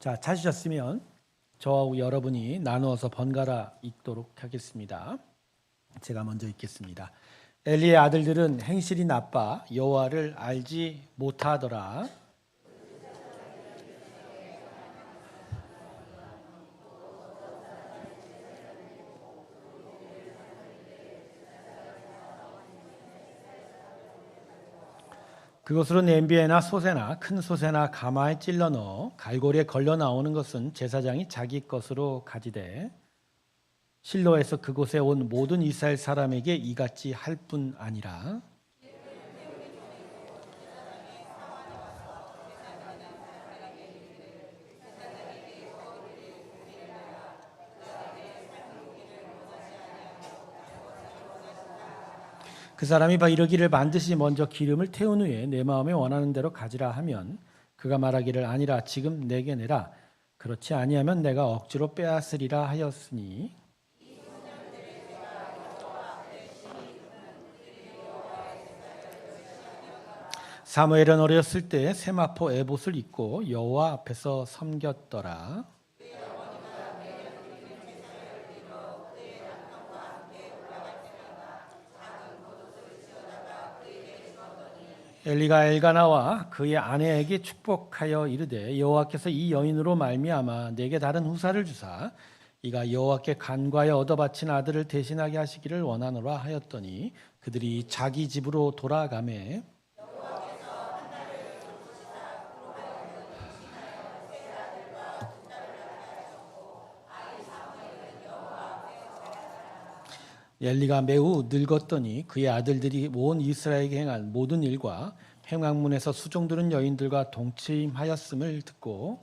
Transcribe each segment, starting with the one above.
자, 찾으셨으면 저하고 여러분이 나누어서 번갈아 읽도록 하겠습니다. 제가 먼저 읽겠습니다. 엘리의 아들들은 행실이 나빠 여호와를 알지 못하더라. 그것으로 냄비에나 솥에나 큰 솥에나 가마에 찔러 넣어 갈고리에 걸려 나오는 것은 제사장이 자기 것으로 가지되 실로에서 그곳에 온 모든 이스라엘 사람에게 이같이 할 뿐 아니라 그 사람이 이르기를 반드시 먼저 기름을 태운 후에 내 마음에 원하는 대로 가지라 하면 그가 말하기를 아니라 지금 내게 내라 그렇지 아니하면 내가 억지로 빼앗으리라 하였으니 사무엘은 어렸을 때 세마포 에봇을 입고 여호와 앞에서 섬겼더라. 엘리가 엘가나와 그의 아내에게 축복하여 이르되 여호와께서 이 여인으로 말미암아 내게 다른 후사를 주사 이가 여호와께 간과하여 얻어 바친 아들을 대신하게 하시기를 원하노라 하였더니 그들이 자기 집으로 돌아가매 엘리가 매우 늙었더니 그의 아들들이 온 이스라엘에게 행한 모든 일과 행왕문에서 수종드는 여인들과 동침하였음을 듣고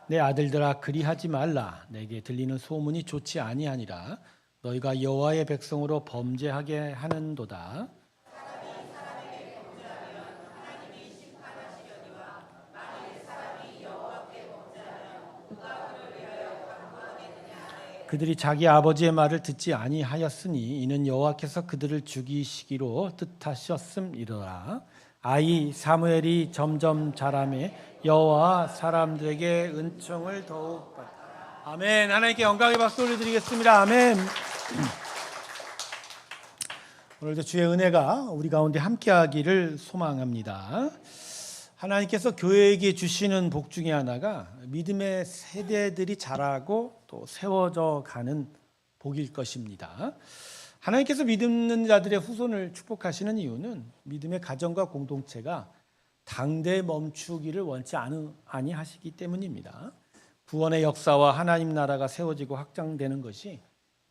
내 아들들아 그리하지 말라 내게 들리는 소문이 좋지 아니하니라 너희가 여호와의 백성으로 범죄하게 하는도다. 그들이 자기 아버지의 말을 듣지 아니하였으니 이는 여호와께서 그들을 죽이시기로 뜻하셨음이로라. 아이 사무엘이 점점 자라매 여호와 사람들에게 은총을 더욱 받. 아멘. 하나님께 영광의 박수 올려드리겠습니다. 아멘. 오늘도 주의 은혜가 우리 가운데 함께하기를 소망합니다. 하나님께서 교회에게 주시는 복 중에 하나가 믿음의 세대들이 자라고 또 세워져 가는 복일 것입니다. 하나님께서 믿는 자들의 후손을 축복하시는 이유는 믿음의 가정과 공동체가 당대에 멈추기를 원치 아니하시기 때문입니다. 구원의 역사와 하나님 나라가 세워지고 확장되는 것이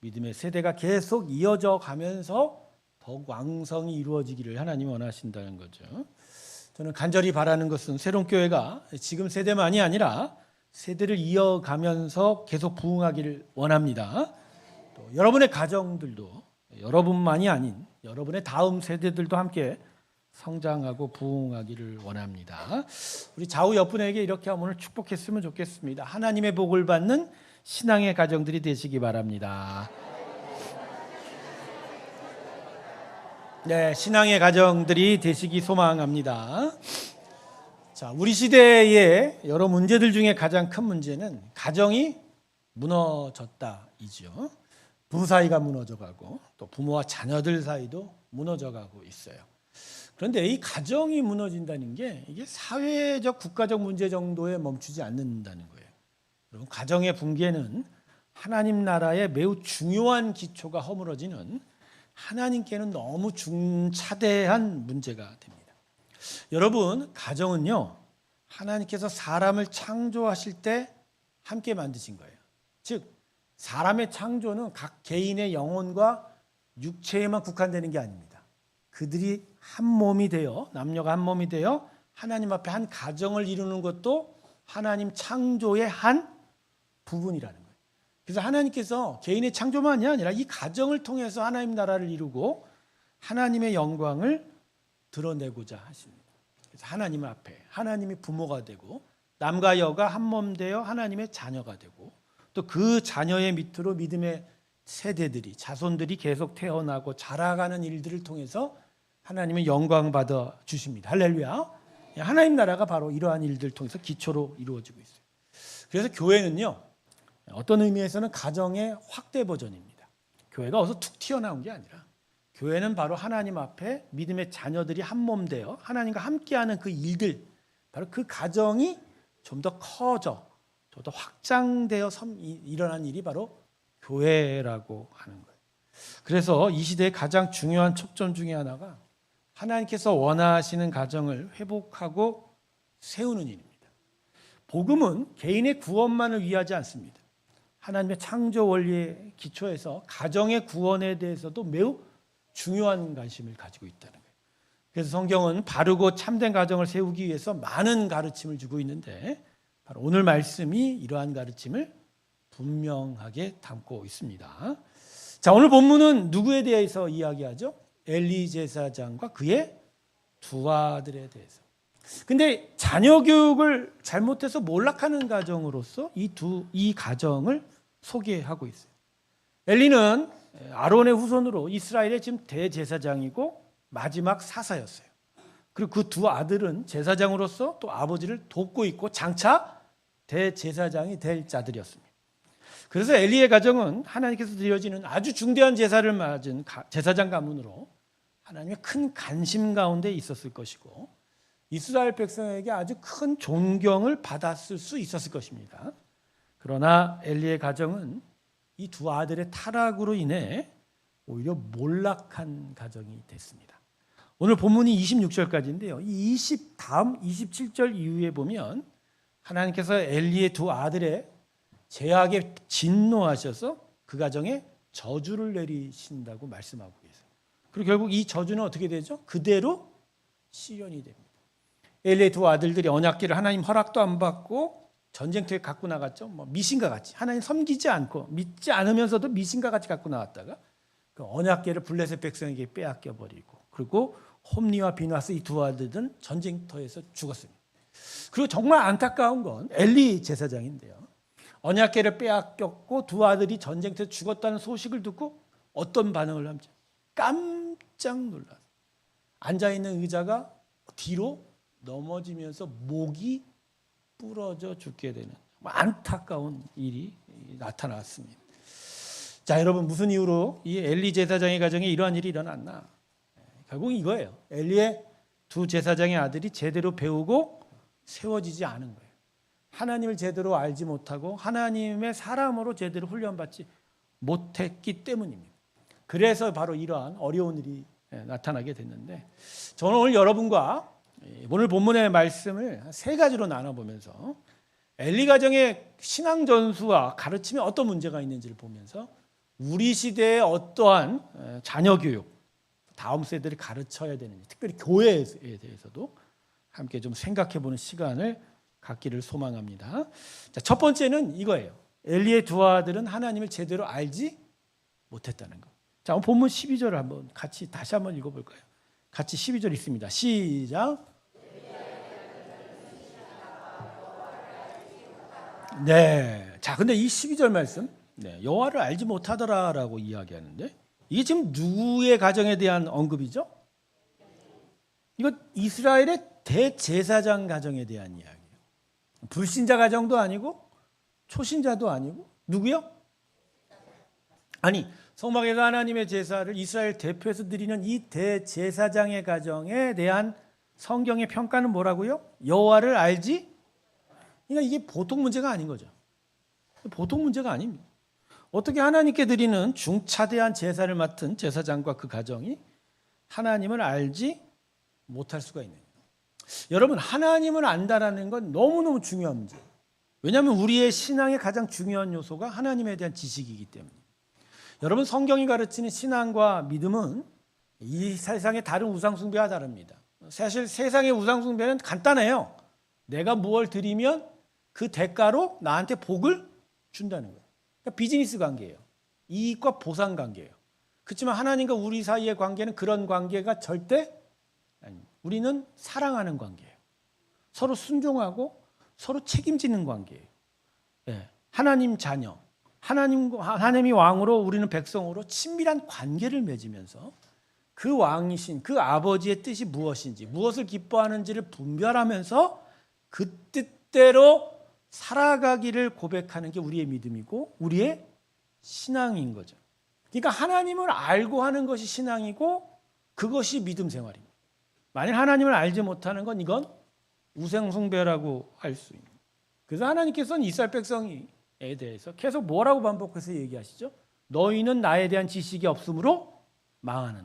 믿음의 세대가 계속 이어져 가면서 더욱 왕성히 이루어지기를 하나님이 원하신다는 거죠. 저는 간절히 바라는 것은 새로운 교회가 지금 세대만이 아니라 세대를 이어가면서 계속 부흥하기를 원합니다. 또 여러분의 가정들도 여러분만이 아닌 여러분의 다음 세대들도 함께 성장하고 부흥하기를 원합니다. 우리 좌우 옆분에게 이렇게 오늘 축복했으면 좋겠습니다. 하나님의 복을 받는 신앙의 가정들이 되시기 바랍니다. 네, 신앙의 가정들이 되시기 소망합니다. 자, 우리 시대의 여러 문제들 중에 가장 큰 문제는 가정이 무너졌다이죠. 부부 사이가 무너져가고 또 부모와 자녀들 사이도 무너져가고 있어요. 그런데 이 가정이 무너진다는 게 이게 사회적 국가적 문제 정도에 멈추지 않는다는 거예요. 여러분, 가정의 붕괴는 하나님 나라의 매우 중요한 기초가 허물어지는 하나님께는 너무 중차대한 문제가 됩니다. 여러분, 가정은요 하나님께서 사람을 창조하실 때 함께 만드신 거예요. 즉 사람의 창조는 각 개인의 영혼과 육체에만 국한되는 게 아닙니다. 그들이 한 몸이 되어 남녀가 한 몸이 되어 하나님 앞에 한 가정을 이루는 것도 하나님 창조의 한 부분이라는 거예요. 그래서 하나님께서 개인의 창조만이 아니라 이 가정을 통해서 하나님 나라를 이루고 하나님의 영광을 드러내고자 하십니다. 그래서 하나님 앞에 하나님이 부모가 되고 남과 여가 한 몸 되어 하나님의 자녀가 되고 또 그 자녀의 밑으로 믿음의 세대들이 자손들이 계속 태어나고 자라가는 일들을 통해서 하나님은 영광 받아 주십니다. 할렐루야. 하나님 나라가 바로 이러한 일들을 통해서 기초로 이루어지고 있어요. 그래서 교회는요, 어떤 의미에서는 가정의 확대 버전입니다. 교회가 어디서 툭 튀어나온 게 아니라 교회는 바로 하나님 앞에 믿음의 자녀들이 한 몸 되어 하나님과 함께하는 그 일들, 바로 그 가정이 좀 더 커져, 좀 더 확장되어 일어난 일이 바로 교회라고 하는 거예요. 그래서 이 시대의 가장 중요한 촉점 중에 하나가 하나님께서 원하시는 가정을 회복하고 세우는 일입니다. 복음은 개인의 구원만을 위하지 않습니다. 하나님의 창조 원리의 기초에서 가정의 구원에 대해서도 매우 중요한 관심을 가지고 있다는 거예요. 그래서 성경은 바르고 참된 가정을 세우기 위해서 많은 가르침을 주고 있는데 바로 오늘 말씀이 이러한 가르침을 분명하게 담고 있습니다. 자, 오늘 본문은 누구에 대해서 이야기하죠? 엘리 제사장과 그의 두 아들에 대해서. 근데 자녀 교육을 잘못해서 몰락하는 가정으로서 이 가정을 소개하고 있어요. 엘리는 아론의 후손으로 이스라엘의 지금 대제사장이고 마지막 사사였어요. 그리고 그 두 아들은 제사장으로서 또 아버지를 돕고 있고 장차 대제사장이 될 자들이었습니다. 그래서 엘리의 가정은 하나님께서 드려지는 아주 중대한 제사를 맞은 제사장 가문으로 하나님의 큰 관심 가운데 있었을 것이고 이스라엘 백성에게 아주 큰 존경을 받았을 수 있었을 것입니다. 그러나 엘리의 가정은 이 두 아들의 타락으로 인해 오히려 몰락한 가정이 됐습니다. 오늘 본문이 26절까지인데요. 다음 27절 이후에 보면 하나님께서 엘리의 두 아들의 죄악에 진노하셔서 그 가정에 저주를 내리신다고 말씀하고 계세요. 그리고 결국 이 저주는 어떻게 되죠? 그대로 실현이 됩니다. 엘리의 두 아들들이 언약궤를 하나님 허락도 안 받고 전쟁터에 갖고 나갔죠. 미신과 같이 하나님 섬기지 않고 믿지 않으면서도 미신과 같이 갖고 나왔다가 그 언약궤를 블레셋 백성에게 빼앗겨 버리고 그리고 홈리와 비나스 이 두 아들은 전쟁터에서 죽었습니다. 그리고 정말 안타까운 건 엘리 제사장인데요. 언약궤를 빼앗겼고 두 아들이 전쟁터에서 죽었다는 소식을 듣고 어떤 반응을 하죠? 깜짝 놀랐어요. 앉아있는 의자가 뒤로 넘어지면서 목이 부러져 죽게 되는 안타까운 일이 나타났습니다. 자, 여러분 무슨 이유로 이 엘리 제사장의 가정에 이러한 일이 일어났나? 결국 이거예요. 엘리의 두 제사장의 아들이 제대로 배우고 세워지지 않은 거예요. 하나님을 제대로 알지 못하고 하나님의 사람으로 제대로 훈련받지 못했기 때문입니다. 그래서 바로 이러한 어려운 일이 나타나게 됐는데 저는 오늘 여러분과 오늘 본문의 말씀을 세 가지로 나눠보면서 엘리 가정의 신앙 전수와 가르침에 어떤 문제가 있는지를 보면서 우리 시대의 어떠한 자녀 교육, 다음 세대를 가르쳐야 되는지, 특별히 교회에 대해서도 함께 좀 생각해보는 시간을 갖기를 소망합니다. 자, 첫 번째는 이거예요. 엘리의 두 아들은 하나님을 제대로 알지 못했다는 것. 자, 본문 12절을 한번 같이 다시 한번 읽어볼까요? 같이 12절 있습니다. 시작. 네. 자, 근데 이 12절 말씀, 여호와를 알지 못하더라라고 이야기하는데 이게 지금 누구의 가정에 대한 언급이죠? 이거 이스라엘의 대제사장 가정에 대한 이야기예요. 불신자 가정도 아니고 초신자도 아니고 누구요? 아니, 성막에서 하나님의 제사를 이스라엘 대표해서 드리는 이 대제사장의 가정에 대한 성경의 평가는 뭐라고요? 여호와를 알지? 그러니까 이게 보통 문제가 아닌 거죠. 보통 문제가 아닙니다. 어떻게 하나님께 드리는 중차대한 제사를 맡은 제사장과 그 가정이 하나님을 알지 못할 수가 있느냐. 여러분, 하나님을 안다라는 건 너무너무 중요한 문제예요. 왜냐하면 우리의 신앙의 가장 중요한 요소가 하나님에 대한 지식이기 때문에. 여러분, 성경이 가르치는 신앙과 믿음은 이 세상의 다른 우상숭배와 다릅니다. 사실 세상의 우상숭배는 간단해요. 내가 무엇을 드리면 그 대가로 나한테 복을 준다는 거예요. 그러니까 비즈니스 관계예요. 이익과 보상 관계예요. 그렇지만 하나님과 우리 사이의 관계는 그런 관계가 절대 아닙니다. 우리는 사랑하는 관계예요. 서로 순종하고 서로 책임지는 관계예요. 하나님 자녀, 하나님이 왕으로 우리는 백성으로 친밀한 관계를 맺으면서 그 왕이신 그 아버지의 뜻이 무엇인지 무엇을 기뻐하는지를 분별하면서 그 뜻대로 살아가기를 고백하는 게 우리의 믿음이고 우리의 신앙인 거죠. 그러니까 하나님을 알고 하는 것이 신앙이고 그것이 믿음 생활입니다. 만일 하나님을 알지 못하는 건 이건 우상숭배라고 할 수 있는. 그래서 하나님께서는 이스라엘 백성에 대해서 계속 뭐라고 반복해서 얘기하시죠? 너희는 나에 대한 지식이 없으므로 망하는.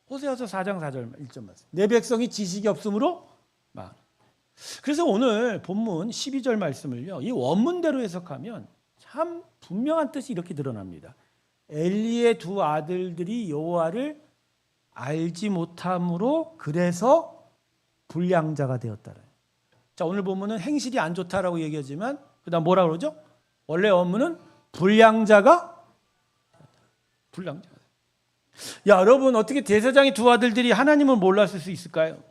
호세아서 4장 4절 1절 말씀. 내 백성이 지식이 없으므로 망. 그래서 오늘 본문 12절 말씀을요. 이 원문대로 해석하면 참 분명한 뜻이 이렇게 드러납니다. 엘리의 두 아들들이 여호와를 알지 못함으로 그래서 불량자가 되었다라. 자, 오늘 본문은 행실이 안 좋다라고 얘기하지만 그다음 뭐라 그러죠? 원래 원문은 불량자가. 야, 여러분 어떻게 제사장의 두 아들들이 하나님을 몰랐을 수 있을까요?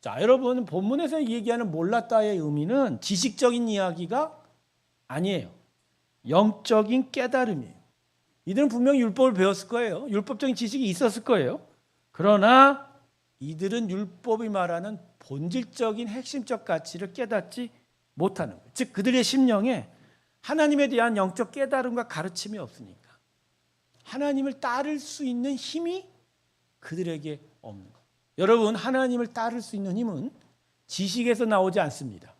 자, 여러분 본문에서 얘기하는 몰랐다의 의미는 지식적인 이야기가 아니에요. 영적인 깨달음이에요. 이들은 분명히 율법을 배웠을 거예요. 율법적인 지식이 있었을 거예요. 그러나 이들은 율법이 말하는 본질적인 핵심적 가치를 깨닫지 못하는 거예요. 즉 그들의 심령에 하나님에 대한 영적 깨달음과 가르침이 없으니까 하나님을 따를 수 있는 힘이 그들에게 없는 거예요. 여러분, 하나님을 따를 수 있는 힘은 지식에서 나오지 않습니다.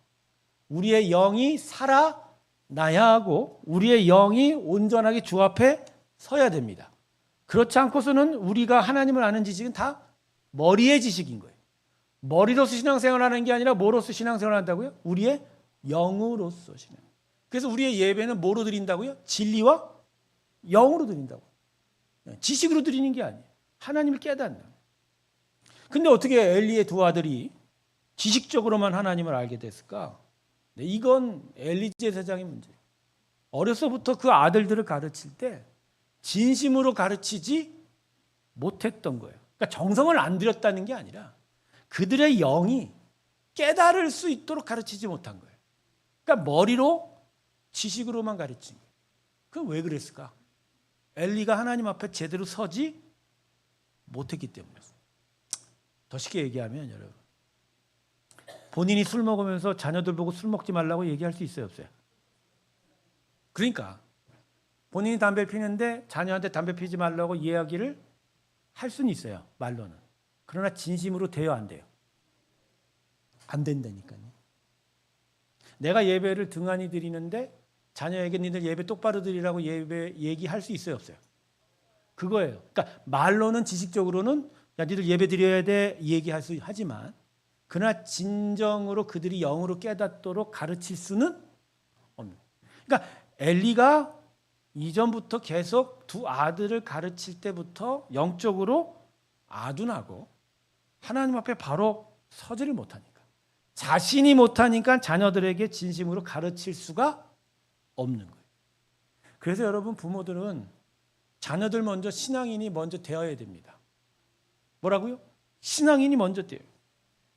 우리의 영이 살아나야 하고 우리의 영이 온전하게 주 앞에 서야 됩니다. 그렇지 않고서는 우리가 하나님을 아는 지식은 다 머리의 지식인 거예요. 머리로서 신앙생활을 하는 게 아니라 뭐로서 신앙생활을 한다고요? 우리의 영으로서 신앙. 그래서 우리의 예배는 뭐로 드린다고요? 진리와 영으로 드린다고. 지식으로 드리는 게 아니에요. 하나님을 깨닫는. 근데 어떻게 엘리의 두 아들이 지식적으로만 하나님을 알게 됐을까? 네, 이건 엘리 제사장의 문제예요. 어려서부터 그 아들들을 가르칠 때 진심으로 가르치지 못했던 거예요. 그러니까 정성을 안 들였다는 게 아니라 그들의 영이 깨달을 수 있도록 가르치지 못한 거예요. 그러니까 머리로 지식으로만 가르친 거예요. 그럼 왜 그랬을까? 엘리가 하나님 앞에 제대로 서지 못했기 때문이었어요. 더 쉽게 얘기하면 여러분, 본인이 술 먹으면서 자녀들 보고 술 먹지 말라고 얘기할 수 있어요, 없어요? 그러니까 본인이 담배 피는데 자녀한테 담배 피지 말라고 이야기를 할 수는 있어요, 말로는. 그러나 진심으로 돼요, 안 돼요? 안 된다니까요. 내가 예배를 등한히 드리는데 자녀에게 니들 예배 똑바로 드리라고 예배 얘기할 수 있어요, 없어요? 그거예요. 그러니까 말로는 지식적으로는 야, 니들 예배 드려야 돼 얘기할 수 하지만 그러나 진정으로 그들이 영으로 깨닫도록 가르칠 수는 없는. 그러니까 엘리가 이전부터 계속 두 아들을 가르칠 때부터 영적으로 아둔하고 하나님 앞에 바로 서지를 못하니까, 자신이 못하니까 자녀들에게 진심으로 가르칠 수가 없는 거예요. 그래서 여러분, 부모들은 자녀들 먼저 신앙인이 먼저 되어야 됩니다. 뭐라고요? 신앙인이 먼저 돼요.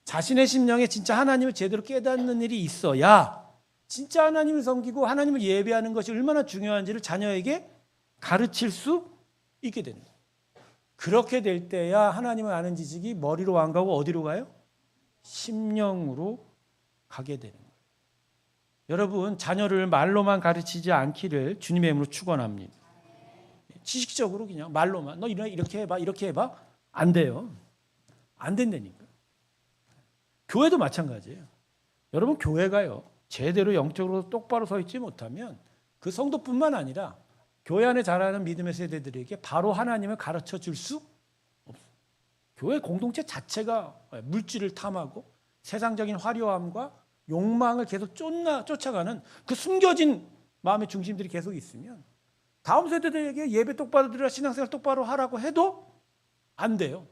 자신의 심령에 진짜 하나님을 제대로 깨닫는 일이 있어야 진짜 하나님을 섬기고 하나님을 예배하는 것이 얼마나 중요한지를 자녀에게 가르칠 수 있게 되는 거예요. 그렇게 될 때야 하나님을 아는 지식이 머리로 안 가고 어디로 가요? 심령으로 가게 되는 거예요. 여러분, 자녀를 말로만 가르치지 않기를 주님의 이름으로 축원합니다. 지식적으로 그냥 말로만 너 이렇게 해봐, 이렇게 해봐, 안 돼요. 안 된다니까. 교회도 마찬가지예요. 여러분, 교회가요 제대로 영적으로 똑바로 서 있지 못하면 그 성도뿐만 아니라 교회 안에 자라는 믿음의 세대들에게 바로 하나님을 가르쳐 줄 수 없어요. 교회 공동체 자체가 물질을 탐하고 세상적인 화려함과 욕망을 계속 쫓아가는 그 숨겨진 마음의 중심들이 계속 있으면 다음 세대들에게 예배 똑바로 드리라, 신앙생활 똑바로 하라고 해도 안 돼요.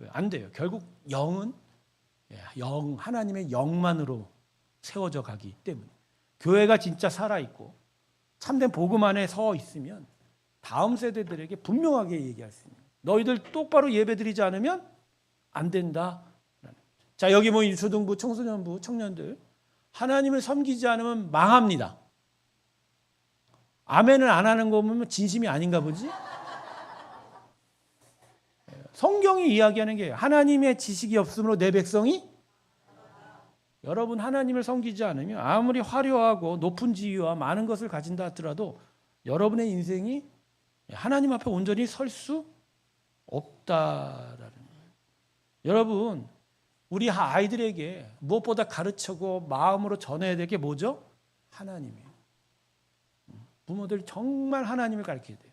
안 돼요. 결국 영은 하나님의 영만으로 세워져 가기 때문에 교회가 진짜 살아있고 참된 복음 안에 서 있으면 다음 세대들에게 분명하게 얘기할 수 있는, 너희들 똑바로 예배드리지 않으면 안 된다. 자, 여기 모인 초등부, 청소년부, 청년들, 하나님을 섬기지 않으면 망합니다. 아멘을 안 하는 거 보면 진심이 아닌가 보지? 성경이 이야기하는 게 하나님의 지식이 없으므로 내 백성이, 여러분 하나님을 섬기지 않으면 아무리 화려하고 높은 지위와 많은 것을 가진다 하더라도 여러분의 인생이 하나님 앞에 온전히 설 수 없다라는 거예요. 여러분, 우리 아이들에게 무엇보다 가르치고 마음으로 전해야 될 게 뭐죠? 하나님이에요. 부모들 정말 하나님을 가르쳐야 돼요.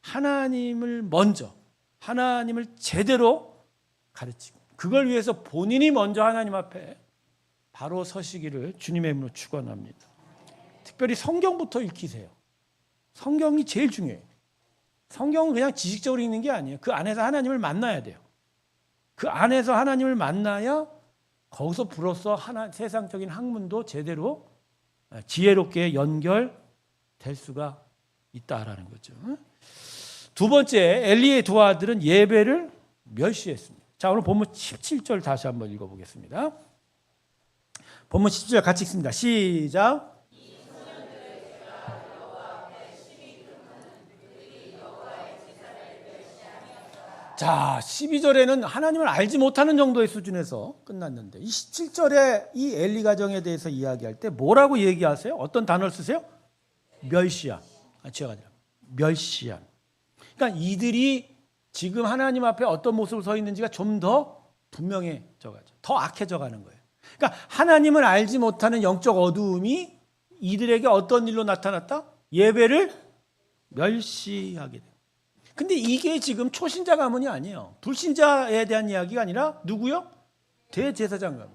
하나님을 먼저, 하나님을 제대로 가르치고, 그걸 위해서 본인이 먼저 하나님 앞에 바로 서시기를 주님의 이름으로 축원합니다. 특별히 성경부터 읽히세요. 성경이 제일 중요해요. 성경은 그냥 지식적으로 읽는 게 아니에요. 그 안에서 하나님을 만나야 돼요. 그 안에서 하나님을 만나야 거기서 불어서 세상적인 학문도 제대로 지혜롭게 연결될 수가 있다라는 거죠. 두 번째, 엘리의 두 아들은 예배를 멸시했습니다. 자, 오늘 본문 17절 다시 한번 읽어보겠습니다. 본문 17절 같이 읽습니다. 시작. 자, 12절에는 하나님을 알지 못하는 정도의 수준에서 끝났는데, 이 17절에 이 엘리 가정에 대해서 이야기할 때 뭐라고 얘기하세요? 어떤 단어를 쓰세요? 멸시함. 죄가 아니라 멸시함. 그러니까 이들이 지금 하나님 앞에 어떤 모습을 서 있는지가 좀 더 분명해져 가죠. 더 악해져 가는 거예요. 그러니까 하나님을 알지 못하는 영적 어두움이 이들에게 어떤 일로 나타났다? 예배를 멸시하게 돼요. 근데 이게 지금 초신자 가문이 아니에요. 불신자에 대한 이야기가 아니라 누구요? 대제사장 가문.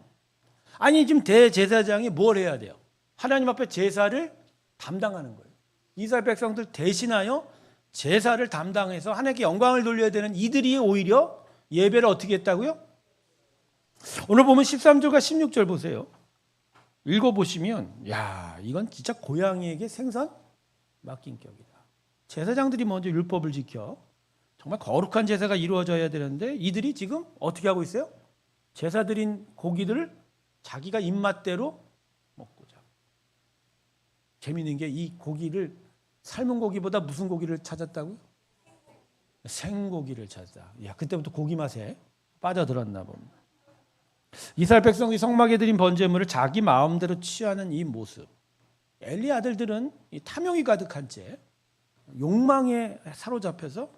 아니, 지금 대제사장이 뭘 해야 돼요? 하나님 앞에 제사를 담당하는 거예요. 이스라엘 백성들 대신하여 제사를 담당해서 하나님께 영광을 돌려야 되는 이들이 오히려 예배를 어떻게 했다고요? 오늘 보면 13절과 16절 보세요. 읽어보시면, 야, 이건 진짜 고양이에게 생선 맡긴 격이다. 제사장들이 먼저 율법을 지켜 정말 거룩한 제사가 이루어져야 되는데 이들이 지금 어떻게 하고 있어요? 제사 드린 고기들을 자기가 입맛대로 먹고자. 재미있는 게 이 고기를 삶은 고기보다 무슨 고기를 찾았다고요? 생고기를 찾았다. 야, 그때부터 고기 맛에 빠져들었나 봅니다. 이스라엘 백성이 성막에 드린 번제물을 자기 마음대로 취하는 이 모습. 엘리 아들들은 이 탐욕이 가득한 채 욕망에 사로잡혀서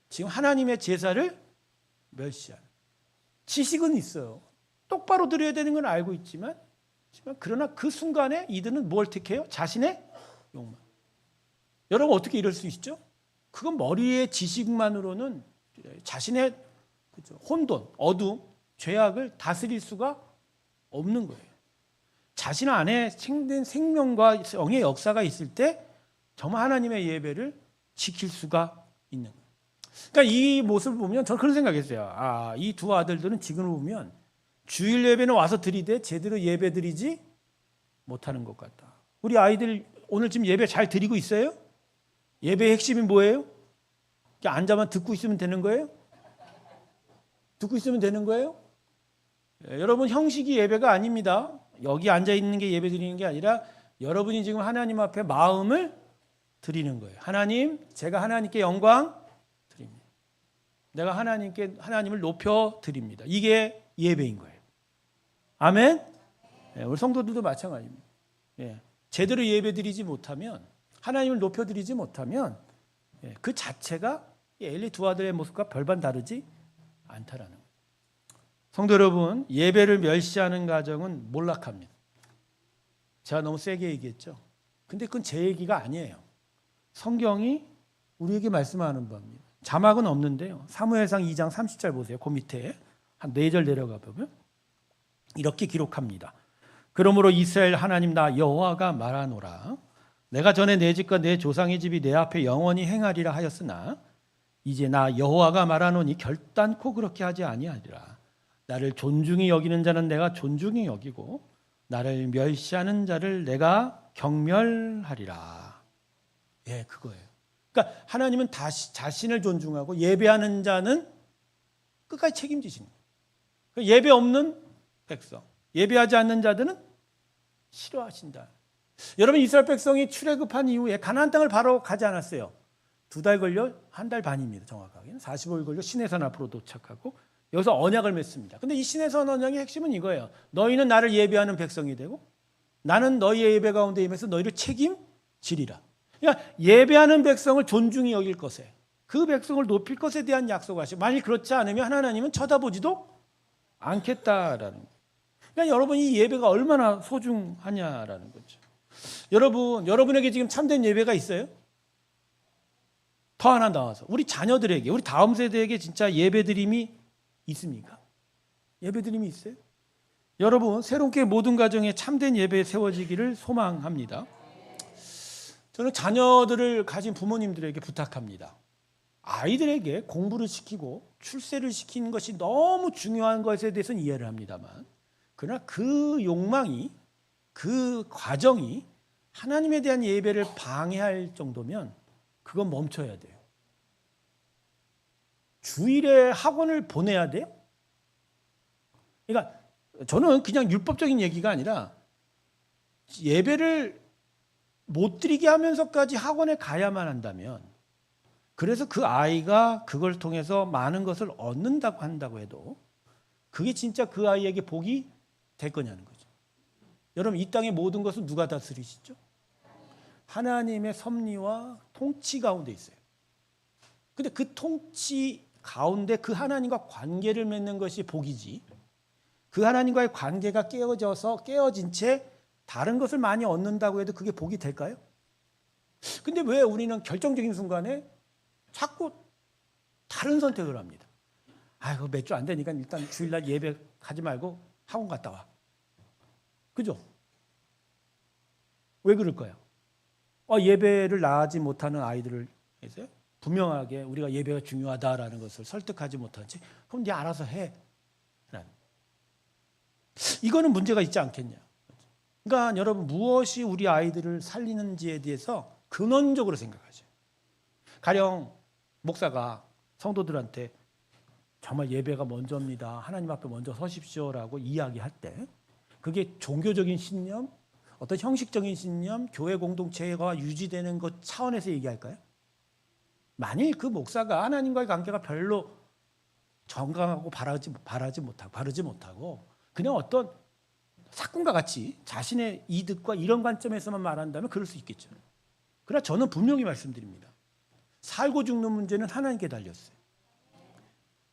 지금 하나님의 제사를 멸시하는. 지식은 있어요. 똑바로 드려야 되는 건 알고 있지만 그러나 그 순간에 이들은 뭘 택해요? 자신의 욕망. 여러분 어떻게 이럴 수 있죠? 그건 머리의 지식만으로는 자신의 혼돈, 어둠, 죄악을 다스릴 수가 없는 거예요. 자신 안에 생된 생명과 영의 역사가 있을 때 정말 하나님의 예배를 지킬 수가 있는 거예요. 그러니까 이 모습을 보면 저는 그런 생각했어요. 아, 이 두 아들들은 지금을 보면 주일 예배는 와서 드리되 제대로 예배 드리지 못하는 것 같다. 우리 아이들 오늘 지금 예배 잘 드리고 있어요? 예배의 핵심이 뭐예요? 그냥 앉아만 듣고 있으면 되는 거예요? 듣고 있으면 되는 거예요? 여러분, 형식이 예배가 아닙니다. 여기 앉아 있는 게 예배 드리는 게 아니라 여러분이 지금 하나님 앞에 마음을 드리는 거예요. 하나님, 제가 하나님께 영광 드립니다. 내가 하나님을 높여 드립니다. 이게 예배인 거예요. 아멘. 우리 성도들도 마찬가지입니다. 제대로 예배 드리지 못하면, 하나님을 높여 드리지 못하면 그 자체가 엘리 두 아들의 모습과 별반 다르지 않다라는 거예요. 성도 여러분, 예배를 멸시하는 가정은 몰락합니다. 제가 너무 세게 얘기했죠. 근데 그건 제 얘기가 아니에요. 성경이 우리에게 말씀하는 바입니다. 자막은 없는데요. 사무엘상 2장 30절 보세요. 그 밑에 한 4절 내려가 보면 이렇게 기록합니다. 그러므로 이스라엘 하나님 나 여호와가 말하노라. 내가 전에 내 집과 내 조상의 집이 내 앞에 영원히 행하리라 하였으나 이제 나 여호와가 말하노니 결단코 그렇게 하지 아니하리라. 나를 존중히 여기는 자는 내가 존중히 여기고 나를 멸시하는 자를 내가 경멸하리라. 예, 그거예요. 그러니까 하나님은 자신을 존중하고 예배하는 자는 끝까지 책임지시는 거예요. 예배 없는 백성, 예배하지 않는 자들은 싫어하신다. 여러분, 이스라엘 백성이 출애굽한 이후에 가나안 땅을 바로 가지 않았어요. 2달 걸려 1달 반입니다. 정확하게는 45일 걸려 시내산 앞으로 도착하고 여기서 언약을 맺습니다. 근데 이 시내산 언약의 핵심은 이거예요. 너희는 나를 예배하는 백성이 되고 나는 너희의 예배 가운데 임해서 너희를 책임지리라. 그러니까 예배하는 백성을 존중히 여길 것에, 그 백성을 높일 것에 대한 약속을 하시고, 만일 그렇지 않으면 하나님은 쳐다보지도 않겠다라는 거예요. 그러니까 여러분, 이 예배가 얼마나 소중하냐라는 거죠. 여러분에게 지금 참된 예배가 있어요? 더 하나 나와서 우리 자녀들에게, 우리 다음 세대에게 진짜 예배드림이 있습니까? 예배드림이 있어요? 여러분, 새롭게 모든 가정에 참된 예배 세워지기를 소망합니다. 저는 자녀들을 가진 부모님들에게 부탁합니다. 아이들에게 공부를 시키고 출세를 시키는 것이 너무 중요한 것에 대해서는 이해를 합니다만, 그러나 그 욕망이, 그 과정이 하나님에 대한 예배를 방해할 정도면 그건 멈춰야 돼요. 주일에 학원을 보내야 돼요? 그러니까 저는 그냥 율법적인 얘기가 아니라 예배를 못 드리게 하면서까지 학원에 가야만 한다면, 그래서 그 아이가 그걸 통해서 많은 것을 얻는다고 한다고 해도 그게 진짜 그 아이에게 복이 될 거냐는 거죠. 여러분, 이 땅의 모든 것은 누가 다스리시죠? 하나님의 섭리와 통치 가운데 있어요. 근데 그 통치 가운데 그 하나님과 관계를 맺는 것이 복이지, 그 하나님과의 관계가 깨어진 채 다른 것을 많이 얻는다고 해도 그게 복이 될까요? 근데 왜 우리는 결정적인 순간에 자꾸 다른 선택을 합니다. 그거 몇 주 안 되니까 일단 주일날 예배 가지 말고 학원 갔다 와. 그죠? 왜 그럴까요? 예배를 나가지 못하는 아이들을 해서요. 분명하게 우리가 예배가 중요하다라는 것을 설득하지 못한 채 그럼 네 알아서 해. 이거는 문제가 있지 않겠냐. 그러니까 여러분, 무엇이 우리 아이들을 살리는지에 대해서 근원적으로 생각하죠. 가령 목사가 성도들한테 정말 예배가 먼저입니다, 하나님 앞에 먼저 서십시오라고 이야기할 때 그게 종교적인 신념, 어떤 형식적인 신념, 교회 공동체가 유지되는 것 차원에서 얘기할까요? 만일 그 목사가 하나님과의 관계가 별로 정강하고 바르지 못하고 그냥 어떤 사건과 같이 자신의 이득과 이런 관점에서만 말한다면 그럴 수 있겠죠. 그러나 저는 분명히 말씀드립니다. 살고 죽는 문제는 하나님께 달렸어요.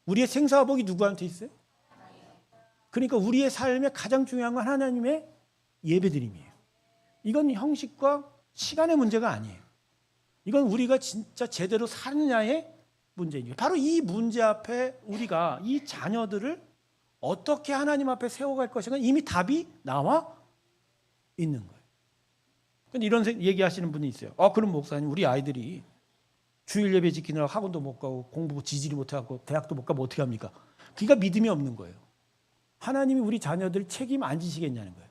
우리의 생사복이 누구한테 있어요? 그러니까 우리의 삶에 가장 중요한 건 하나님의 예배드림이에요. 이건 형식과 시간의 문제가 아니에요. 이건 우리가 진짜 제대로 사느냐의 문제입니다. 바로 이 문제 앞에 우리가 이 자녀들을 어떻게 하나님 앞에 세워갈 것인가 이미 답이 나와 있는 거예요. 근데 이런 얘기하시는 분이 있어요. 그럼 목사님, 우리 아이들이 주일 예배 지키느라 학원도 못 가고 공부 지지리 못하고 대학도 못 가면 어떻게 합니까? 그러니까 믿음이 없는 거예요. 하나님이 우리 자녀들 책임 안 지시겠냐는 거예요.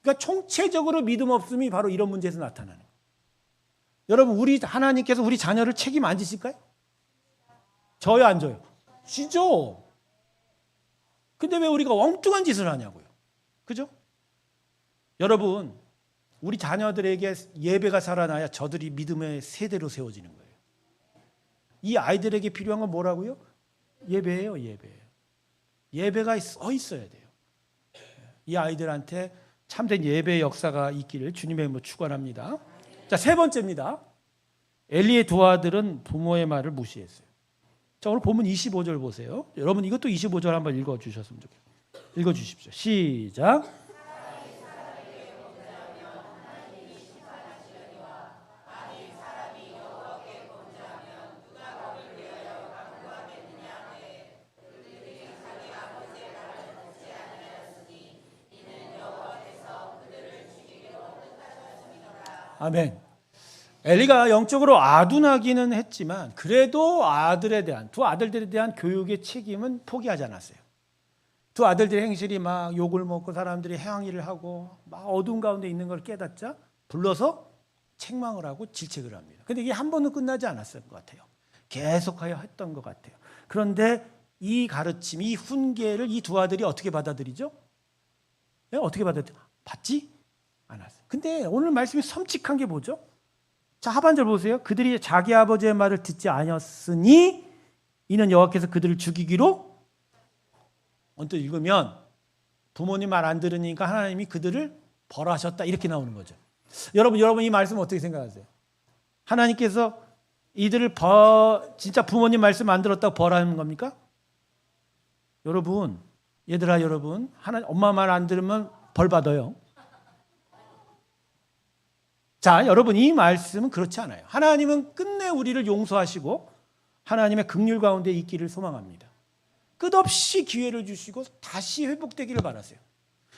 그러니까 총체적으로 믿음 없음이 바로 이런 문제에서 나타나는 거예요. 여러분, 하나님께서 우리 자녀를 책임 안 지실까요? 져요, 안 져요? 지죠. 근데 왜 우리가 엉뚱한 짓을 하냐고요. 그죠? 여러분, 우리 자녀들에게 예배가 살아나야 저들이 믿음의 세대로 세워지는 거예요. 이 아이들에게 필요한 건 뭐라고요? 예배예요, 예배. 예배가 써 있어야 돼요. 이 아이들한테 참된 예배의 역사가 있기를 주님의 이름으로 축원합니다. 자, 세 번째입니다. 엘리의 두 아들은 부모의 말을 무시했어요. 자, 오늘 본문 25절 보세요. 여러분, 이것도 25절 한번 읽어주셨으면 좋겠어요. 읽어주십시오. 시작. 아멘. 엘리가 영적으로 아둔하기는 했지만 그래도 두 아들들에 대한 교육의 책임은 포기하지 않았어요. 두 아들들의 행실이 막 욕을 먹고 사람들이 행위를 하고 막 어두운 가운데 있는 걸 깨닫자 불러서 책망을 하고 질책을 합니다. 근데 이게 한 번은 끝나지 않았을 것 같아요. 계속하여 했던 것 같아요. 그런데 이 가르침, 이 훈계를 이 두 아들이 어떻게 받아들이죠? 어떻게 받았지? 않았어요. 근데 오늘 말씀이 섬찟한 게 뭐죠? 자, 하반절 보세요. 그들이 자기 아버지의 말을 듣지 아니었으니 이는 여호와께서 그들을 죽이기로, 언뜻 읽으면 부모님 말 안 들으니까 하나님이 그들을 벌하셨다 이렇게 나오는 거죠. 여러분 이 말씀 어떻게 생각하세요? 하나님께서 이들을 진짜 부모님 말씀 안 들었다고 벌하는 겁니까? 여러분, 얘들아 여러분, 엄마 말 안 들으면 벌 받아요. 자, 여러분 이 말씀은 그렇지 않아요. 하나님은 끝내 우리를 용서하시고 하나님의 긍휼 가운데 있기를 소망합니다. 끝없이 기회를 주시고 다시 회복되기를 바라세요.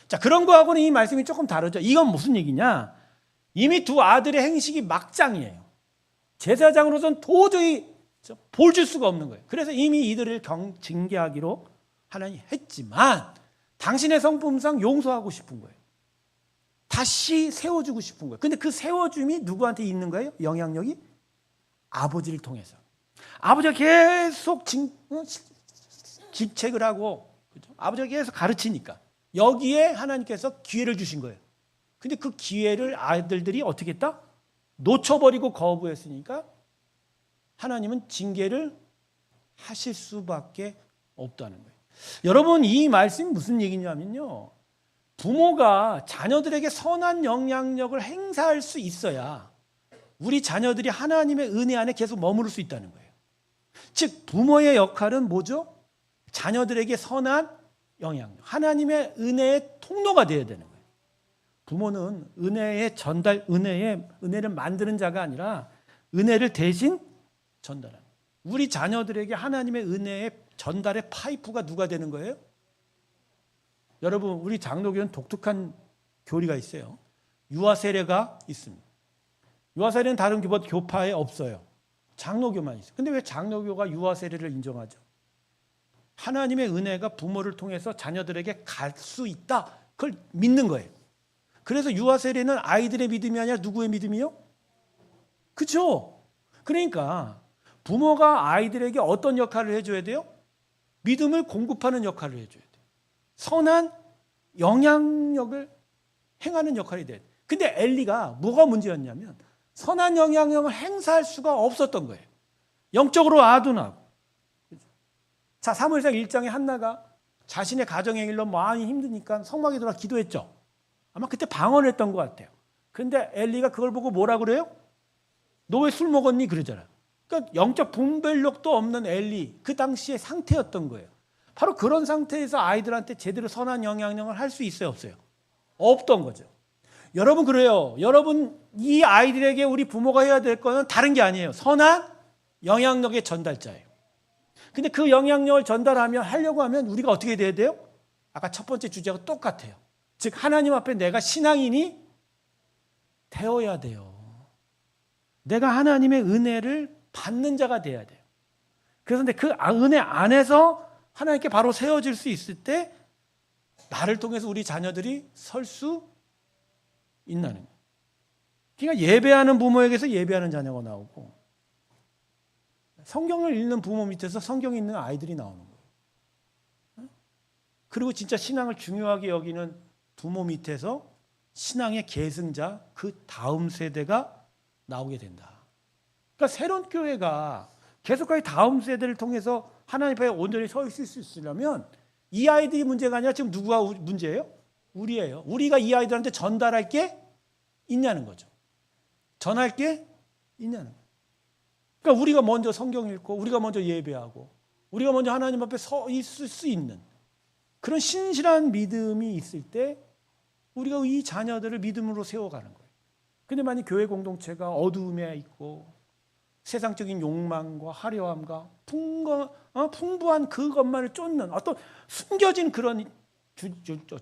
자, 그런 거하고는 이 말씀이 조금 다르죠. 이건 무슨 얘기냐? 이미 두 아들의 행식이 막장이에요. 제사장으로서는 도저히 볼 줄 수가 없는 거예요. 그래서 이미 이들을 징계하기로 하나님이 했지만 당신의 성품상 용서하고 싶은 거예요. 다시 세워주고 싶은 거예요. 근데 그 세워줌이 누구한테 있는 거예요? 영향력이? 아버지를 통해서. 아버지가 계속 직책을 하고, 그렇죠? 아버지가 계속 가르치니까 여기에 하나님께서 기회를 주신 거예요. 근데 그 기회를 아들들이 어떻게 했다? 놓쳐버리고 거부했으니까 하나님은 징계를 하실 수밖에 없다는 거예요. 여러분 이 말씀이 무슨 얘기냐면요, 부모가 자녀들에게 선한 영향력을 행사할 수 있어야 우리 자녀들이 하나님의 은혜 안에 계속 머무를 수 있다는 거예요. 즉 부모의 역할은 뭐죠? 자녀들에게 선한 영향력, 하나님의 은혜의 통로가 되어야 되는 거예요. 부모는 은혜의 전달, 은혜를 만드는 자가 아니라 은혜를 대신 전달하는, 우리 자녀들에게 하나님의 은혜의 전달의 파이프가 누가 되는 거예요? 여러분 우리 장로교는 독특한 교리가 있어요. 유아 세례가 있습니다. 유아 세례는 다른 교파에 없어요. 장로교만 있어요. 근데 왜 장로교가 유아 세례를 인정하죠? 하나님의 은혜가 부모를 통해서 자녀들에게 갈 수 있다, 그걸 믿는 거예요. 그래서 유아 세례는 아이들의 믿음이 아니라 누구의 믿음이요? 그렇죠? 그러니까 부모가 아이들에게 어떤 역할을 해줘야 돼요? 믿음을 공급하는 역할을 해줘야 돼요. 선한 영향력을 행하는 역할이 돼요. 근데 엘리가 뭐가 문제였냐면 선한 영향력을 행사할 수가 없었던 거예요. 영적으로 아둔하고. 자, 사무엘상 1장에 한나가 자신의 가정의 일로 많이 힘드니까 성막에 들어가 기도했죠. 아마 그때 방언했던 것 같아요. 그런데 엘리가 그걸 보고 뭐라 그래요? 너 왜 술 먹었니? 그러잖아요. 그러니까 영적 분별력도 없는 엘리, 그 당시의 상태였던 거예요. 바로 그런 상태에서 아이들한테 제대로 선한 영향력을 할 수 있어요, 없어요? 없던 거죠. 여러분 그래요. 여러분 이 아이들에게 우리 부모가 해야 될 거는 다른 게 아니에요. 선한 영향력의 전달자예요. 근데 그 영향력을 하려고 하면 우리가 어떻게 돼야 돼요? 아까 첫 번째 주제가 똑같아요. 즉 하나님 앞에 내가 신앙인이 되어야 돼요. 내가 하나님의 은혜를 받는 자가 돼야 돼요. 그래서 근데 그 은혜 안에서 하나님께 바로 세워질 수 있을 때 나를 통해서 우리 자녀들이 설 수 있다는 거예요. 그러니까 예배하는 부모에게서 예배하는 자녀가 나오고, 성경을 읽는 부모 밑에서 성경 읽는 아이들이 나오는 거예요. 그리고 진짜 신앙을 중요하게 여기는 부모 밑에서 신앙의 계승자, 그 다음 세대가 나오게 된다. 그러니까 새로운 교회가 계속하게 다음 세대를 통해서 하나님 앞에 온전히 서 있을 수 있으려면 이 아이들이 문제가 아니라 지금 누구가 문제예요? 우리예요. 우리가 이 아이들한테 전달할 게 있냐는 거죠. 전할 게 있냐는 거예요. 그러니까 우리가 먼저 성경 읽고 우리가 먼저 예배하고 우리가 먼저 하나님 앞에 서 있을 수 있는 그런 신실한 믿음이 있을 때 우리가 이 자녀들을 믿음으로 세워가는 거예요. 근데 만약 교회 공동체가 어두움에 있고 세상적인 욕망과 화려함과 풍부한 그것만을 쫓는 어떤 숨겨진 그런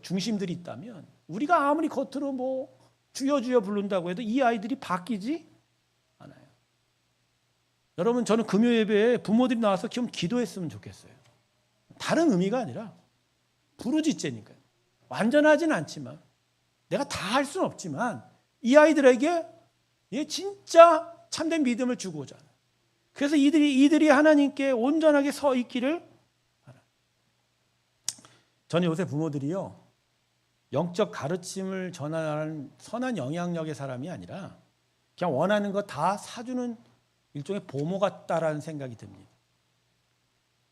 중심들이 있다면 우리가 아무리 겉으로 뭐 주여 주여 부른다고 해도 이 아이들이 바뀌지 않아요. 여러분 저는 금요 예배에 부모들이 나와서 좀 기도했으면 좋겠어요. 다른 의미가 아니라 부르짖제니까요. 완전하진 않지만 내가 다 할 수는 없지만 이 아이들에게 진짜 참된 믿음을 주고자 하는. 그래서 이들이 하나님께 온전하게 서 있기를 바랍니다. 저는 요새 부모들이요, 영적 가르침을 전하는 선한 영향력의 사람이 아니라 그냥 원하는 거 다 사주는 일종의 보모 같다라는 생각이 듭니다.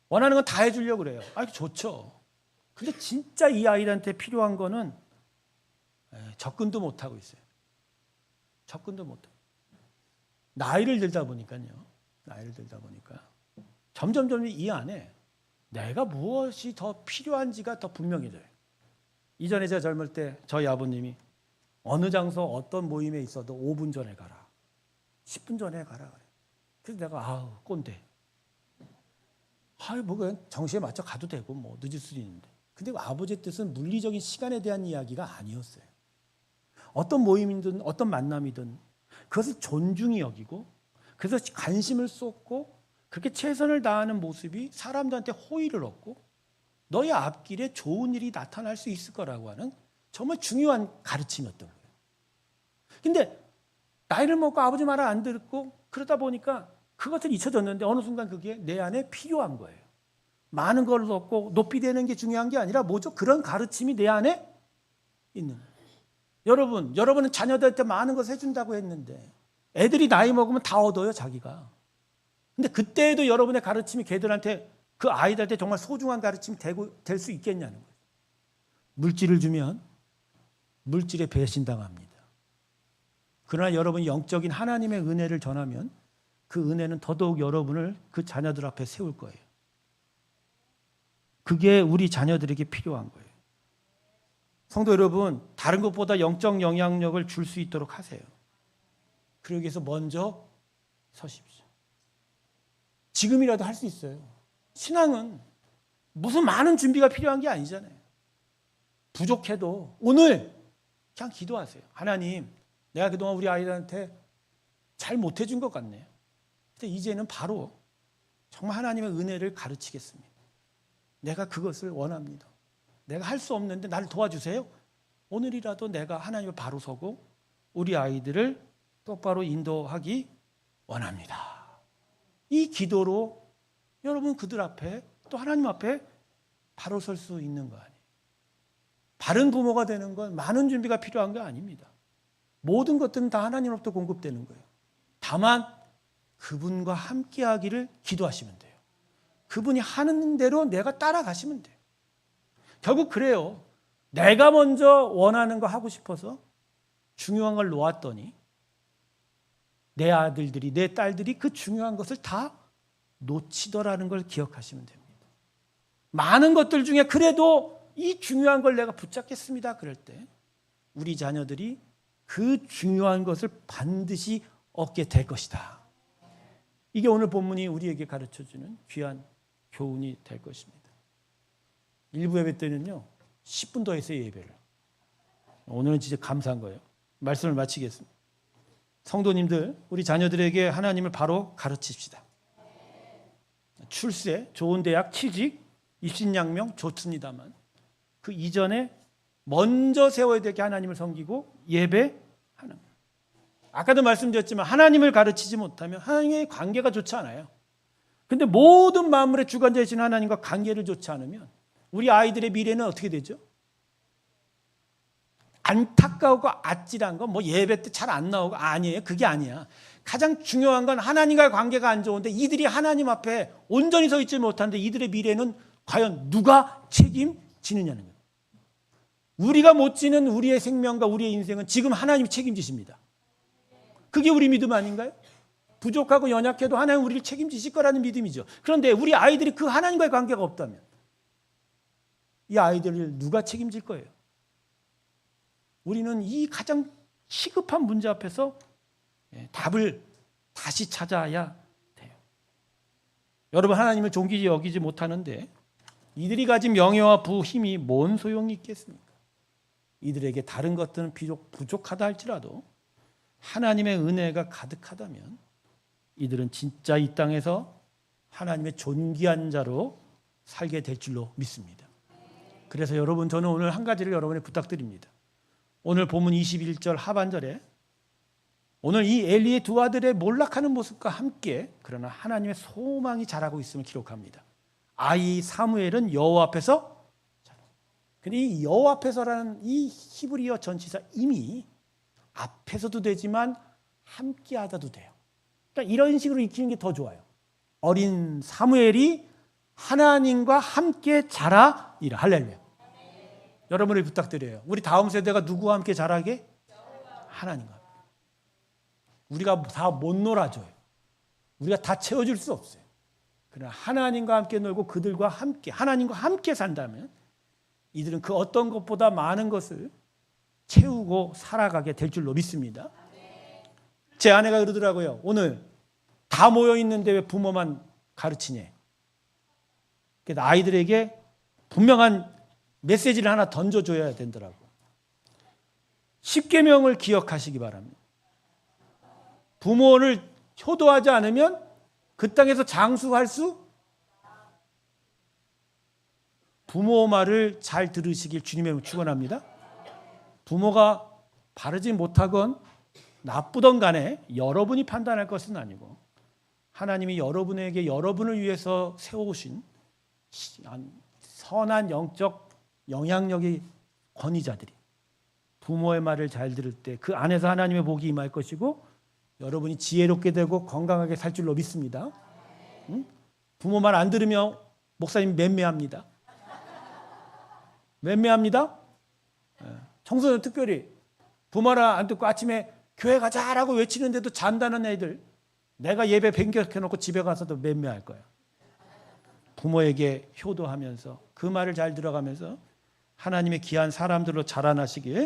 원하는 건 다 해주려고 그래요. 좋죠. 근데 진짜 이 아이들한테 필요한 거는 접근도 못하고 있어요. 접근도 못하고. 나이를 들다 보니까요. 점점 이 안에 내가 무엇이 더 필요한지가 더 분명해져요. 이전에 제가 젊을 때 저희 아버님이 어느 장소 어떤 모임에 있어도 5분 전에 가라. 10분 전에 가라 그래. 그래서 내가 꼰대. 뭐 그냥 정시에 맞춰 가도 되고 뭐 늦을 수도 있는데. 근데 아버지의 뜻은 물리적인 시간에 대한 이야기가 아니었어요. 어떤 모임이든 어떤 만남이든 그것을 존중히 여기고 그래서 관심을 쏟고 그렇게 최선을 다하는 모습이 사람들한테 호의를 얻고 너의 앞길에 좋은 일이 나타날 수 있을 거라고 하는 정말 중요한 가르침이었던 거예요. 근데 나이를 먹고 아버지 말을 안 듣고 그러다 보니까 그것을 잊혀졌는데 어느 순간 그게 내 안에 필요한 거예요. 많은 걸 얻고 높이 되는 게 중요한 게 아니라 뭐죠? 그런 가르침이 내 안에 있는 거예요. 여러분은 자녀들한테 많은 것을 해준다고 했는데 애들이 나이 먹으면 다 얻어요, 자기가. 근데 그때에도 여러분의 가르침이 걔들한테 그 아이들한테 정말 소중한 가르침이 될 수 있겠냐는 거예요. 물질을 주면 물질에 배신당합니다. 그러나 여러분이 영적인 하나님의 은혜를 전하면 그 은혜는 더더욱 여러분을 그 자녀들 앞에 세울 거예요. 그게 우리 자녀들에게 필요한 거예요. 성도 여러분, 다른 것보다 영적 영향력을 줄 수 있도록 하세요. 그러기 위해서 먼저 서십시오. 지금이라도 할 수 있어요. 신앙은 무슨 많은 준비가 필요한 게 아니잖아요. 부족해도 오늘 그냥 기도하세요. 하나님, 내가 그동안 우리 아이들한테 잘 못해준 것 같네요. 근데 이제는 바로 정말 하나님의 은혜를 가르치겠습니다. 내가 그것을 원합니다. 내가 할 수 없는데 나를 도와주세요. 오늘이라도 내가 하나님을 바로 서고 우리 아이들을 똑바로 인도하기 원합니다. 이 기도로 여러분 그들 앞에 또 하나님 앞에 바로 설 수 있는 거 아니에요. 바른 부모가 되는 건 많은 준비가 필요한 거 아닙니다. 모든 것들은 다 하나님으로부터 공급되는 거예요. 다만 그분과 함께하기를 기도하시면 돼요. 그분이 하는 대로 내가 따라가시면 돼요. 결국 그래요. 내가 먼저 원하는 거 하고 싶어서 중요한 걸 놓았더니 내 아들들이, 내 딸들이 그 중요한 것을 다 놓치더라는 걸 기억하시면 됩니다. 많은 것들 중에 그래도 이 중요한 걸 내가 붙잡겠습니다. 그럴 때 우리 자녀들이 그 중요한 것을 반드시 얻게 될 것이다. 이게 오늘 본문이 우리에게 가르쳐주는 귀한 교훈이 될 것입니다. 일부 예배 때는요 10분 더 했어요. 예배를. 오늘은 진짜 감사한 거예요. 말씀을 마치겠습니다. 성도님들, 우리 자녀들에게 하나님을 바로 가르칩시다. 출세, 좋은 대학, 취직, 입신양명 좋습니다만 그 이전에 먼저 세워야 될 게 하나님을 섬기고 예배하는 거예요. 아까도 말씀드렸지만 하나님을 가르치지 못하면 하나님의 관계가 좋지 않아요. 근데 모든 만물의 주관자이신 하나님과 관계를 좋지 않으면 우리 아이들의 미래는 어떻게 되죠? 안타까우고 아찔한 건 뭐 예배 때 잘 안 나오고 아니에요. 그게 아니야. 가장 중요한 건 하나님과의 관계가 안 좋은데 이들이 하나님 앞에 온전히 서 있지 못하는데 이들의 미래는 과연 누가 책임지느냐는 거예요. 우리가 못 지는 우리의 생명과 우리의 인생은 지금 하나님이 책임지십니다. 그게 우리 믿음 아닌가요? 부족하고 연약해도 하나님 우리를 책임지실 거라는 믿음이죠. 그런데 우리 아이들이 그 하나님과의 관계가 없다면 이 아이들을 누가 책임질 거예요? 우리는 이 가장 시급한 문제 앞에서 답을 다시 찾아야 돼요. 여러분, 하나님을 존귀히 여기지 못하는데 이들이 가진 명예와 부, 힘이 뭔 소용이 있겠습니까? 이들에게 다른 것들은 비록 부족하다 할지라도 하나님의 은혜가 가득하다면 이들은 진짜 이 땅에서 하나님의 존귀한 자로 살게 될 줄로 믿습니다. 그래서 여러분, 저는 오늘 한 가지를 여러분에 부탁드립니다. 오늘 본문 21절 하반절에 오늘 이 엘리의 두 아들의 몰락하는 모습과 함께 그러나 하나님의 소망이 자라고 있음을 기록합니다. 아이 사무엘은 여호와 앞에서 근데 이 여호 앞에서라는 이 히브리어 전치사 이미 앞에서도 되지만 함께 하다도 돼요. 그러니까 이런 식으로 익히는 게 더 좋아요. 어린 사무엘이 하나님과 함께 자라이라. 할렐루야. 여러분을 부탁드려요. 우리 다음 세대가 누구와 함께 자라게? 하나님과. 우리가 다 못 놀아줘요. 우리가 다 채워줄 수 없어요. 그러나 하나님과 함께 놀고 그들과 함께, 하나님과 함께 산다면 이들은 그 어떤 것보다 많은 것을 채우고 살아가게 될 줄로 믿습니다. 제 아내가 그러더라고요. 오늘 다 모여 있는데 왜 부모만 가르치냐. 그래서 아이들에게 분명한 메시지를 하나 던져줘야 된다고. 10계명을 기억하시기 바랍니다. 부모를 효도하지 않으면 그 땅에서 장수할 수, 부모 말을 잘 들으시길 주님의 이름으로 축원합니다. 부모가 바르지 못하건 나쁘던 간에 여러분이 판단할 것은 아니고 하나님이 여러분에게 여러분을 위해서 세워오신 선한 영적 영향력의 권위자들이 부모의 말을 잘 들을 때 그 안에서 하나님의 복이 임할 것이고 여러분이 지혜롭게 되고 건강하게 살 줄로 믿습니다. 응? 부모 말 안 들으면 목사님 맴매합니다. 맴매합니다. 청소년 특별히 부모 말 안 듣고 아침에 교회 가자라고 외치는데도 잔다는 애들, 내가 예배 변경해놓고 집에 가서도 맴매할 거야. 부모에게 효도하면서 그 말을 잘 들어가면서 하나님의 귀한 사람들로 자라나시길